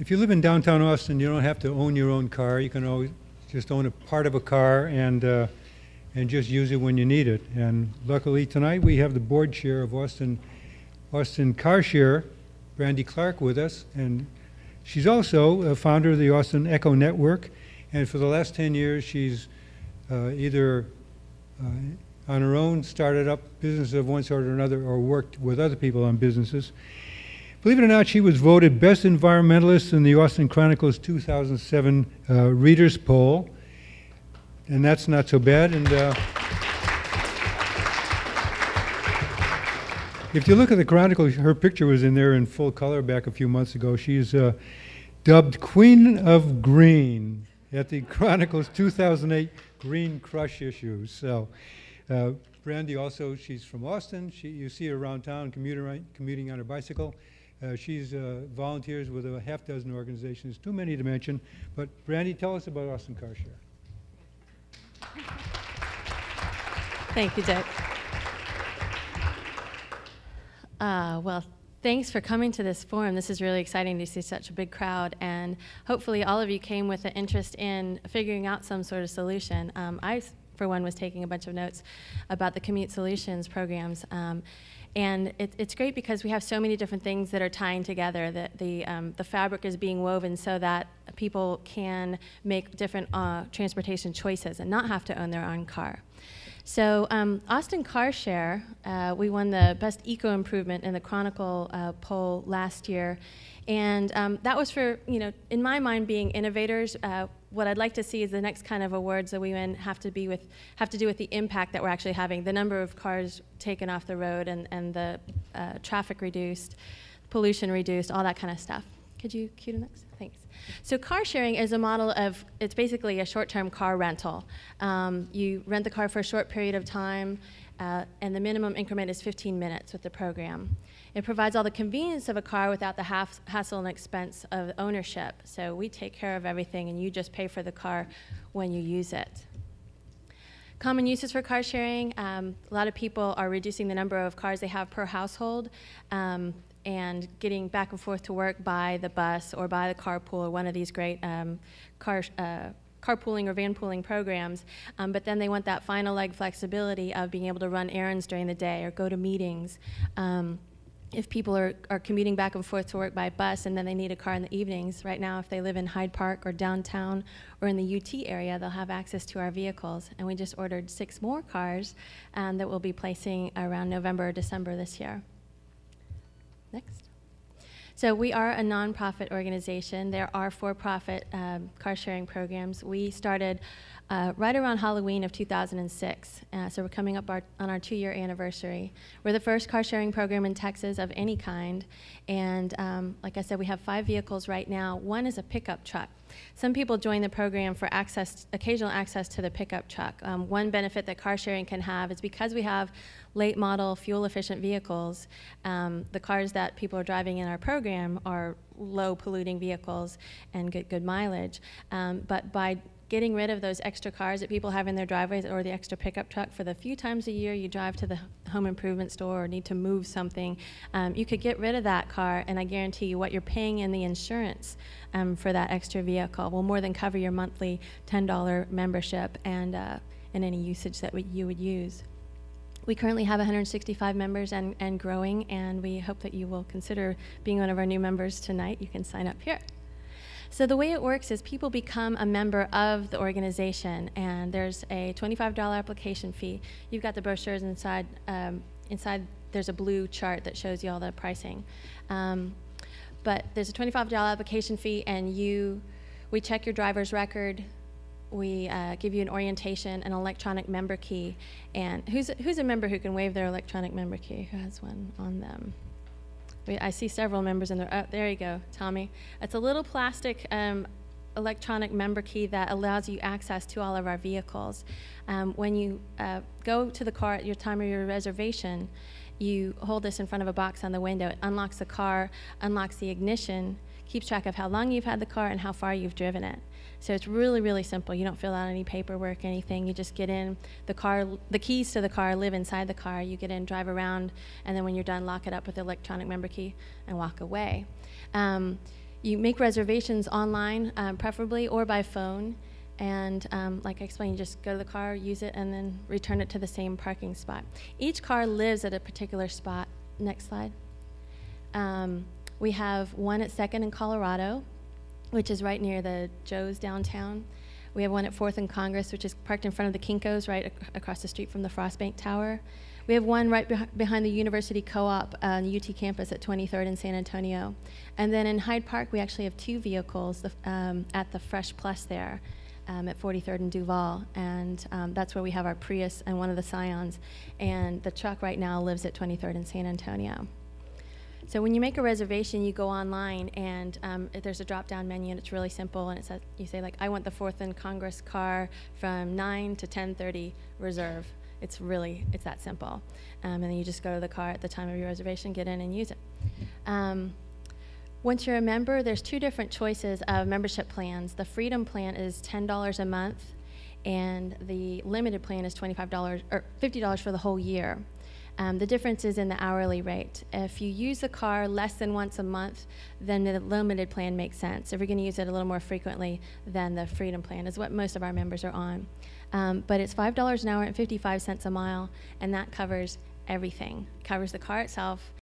if you live in downtown Austin, you don't have to own your own car. You can always just own a part of a car and just use it when you need it. And luckily tonight we have the board chair of Austin CarShare, Brandi Clark, with us, and she's also a founder of the Austin Echo Network. And for the last 10 years, she's either on her own started up businesses of one sort or another, or worked with other people on businesses. Believe it or not, she was voted Best Environmentalist in the Austin Chronicle's 2007 Readers Poll, and that's not so bad. And if you look at the Chronicle, her picture was in there in full color back a few months ago. She's dubbed Queen of Green at the Chronicle's 2008 Green Crush issue. So, Brandi also, she's from Austin. You see her around town commuting on her bicycle. She's volunteers with a half dozen organizations, too many to mention. But Brandi, tell us about Austin CarShare. Thank you, Dick. Well, thanks for coming to this forum. This is really exciting to see such a big crowd, and hopefully all of you came with an interest in figuring out some sort of solution. I, for one, was taking a bunch of notes about the Commute Solutions programs. And it's great because we have so many different things that are tying together, that the fabric is being woven so that people can make different transportation choices and not have to own their own car. So Austin CarShare, we won the Best Eco Improvement in the Chronicle poll last year. And that was for, in my mind, being innovators. What I'd like to see is the next kind of awards that we win have to do with the impact that we're actually having, the number of cars taken off the road and the traffic reduced, pollution reduced, all that kind of stuff. Could you cue the next? Thanks. So car sharing is a model of, it's basically a short-term car rental. You rent the car for a short period of time, and the minimum increment is 15 minutes with the program. It provides all the convenience of a car without the hassle and expense of ownership. So we take care of everything, and you just pay for the car when you use it. Common uses for car sharing, a lot of people are reducing the number of cars they have per household, and getting back and forth to work by the bus or by the carpool or one of these great carpooling or van pooling programs, but then they want that final leg flexibility of being able to run errands during the day or go to meetings. If people are commuting back and forth to work by bus and then they need a car in the evenings, right now if they live in Hyde Park or downtown or in the UT area, they'll have access to our vehicles. And we just ordered 6 more cars that we'll be placing around November or December this year. Next. So we are a nonprofit organization. There are for-profit car sharing programs. We started right around Halloween of 2006. So we're coming up on our 2-year anniversary. We're the first car sharing program in Texas of any kind. And like I said, we have 5 vehicles right now. One is a pickup truck. Some people join the program for occasional access to the pickup truck. One benefit that car sharing can have is because we have late model fuel efficient vehicles, the cars that people are driving in our program are low polluting vehicles and get good mileage. But by getting rid of those extra cars that people have in their driveways or the extra pickup truck, for the few times a year you drive to the home improvement store or need to move something, you could get rid of that car, and I guarantee you what you're paying in the insurance for that extra vehicle will more than cover your monthly $10 membership and any usage that you would use. We currently have 165 members and growing, and we hope that you will consider being one of our new members tonight. You can sign up here. So the way it works is people become a member of the organization, and there's a $25 application fee. You've got the brochures inside. Inside there's a blue chart that shows you all the pricing. But there's a $25 application fee, and we check your driver's record. We give you an orientation, an electronic member key. And who's a member who can wave their electronic member key? Who has one on them? I see several members in there. Oh, there you go, Tommy. It's a little plastic electronic member key that allows you access to all of our vehicles. When you go to the car at your time of your reservation, you hold this in front of a box on the window. It unlocks the car, unlocks the ignition, keeps track of how long you've had the car and how far you've driven it. So it's really, really simple. You don't fill out any paperwork, anything. You just get in. The keys to the car live inside the car. You get in, drive around, and then when you're done, lock it up with the electronic member key and walk away. You make reservations online, preferably, or by phone. And like I explained, you just go to the car, use it, and then return it to the same parking spot. Each car lives at a particular spot. Next slide. We have one at 2nd and Colorado, which is right near the Joe's downtown. We have one at 4th and Congress, which is parked in front of the Kinko's, right across the street from the Frostbank Tower. We have one right behind the University Co-op on the UT campus at 23rd and San Antonio. And then in Hyde Park, we actually have 2 vehicles at the Fresh Plus there at 43rd and Duval. And that's where we have our Prius and one of the Scions. And the truck right now lives at 23rd and San Antonio. So when you make a reservation, you go online, and there's a drop-down menu, and it's really simple. And it says, you say, like, I want the 4th and Congress car from 9 to 10:30 reserve. It's that simple. And then you just go to the car at the time of your reservation, get in, and use it. Once you're a member, there's 2 different choices of membership plans. The Freedom plan is $10 a month, and the Limited plan is $25 or $50 for the whole year. The difference is in the hourly rate. If you use the car less than once a month, then the Limited plan makes sense. If you're going to use it a little more frequently, then the Freedom plan is what most of our members are on. But it's $5 an hour and 55 cents a mile, and that covers everything. It covers the car itself,